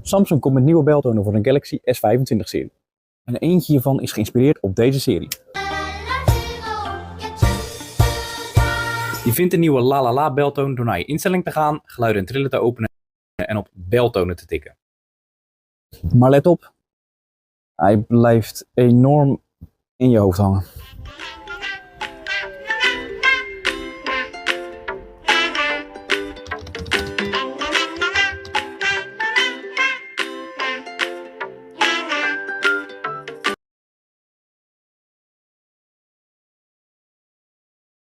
Samsung komt met nieuwe beltonen voor een Galaxy S25 serie. En eentje hiervan is geïnspireerd op deze serie. Je vindt de nieuwe La La La beltoon door naar je instelling te gaan, geluiden en trillen te openen en op beltonen te tikken. Maar let op, hij blijft enorm in je hoofd hangen.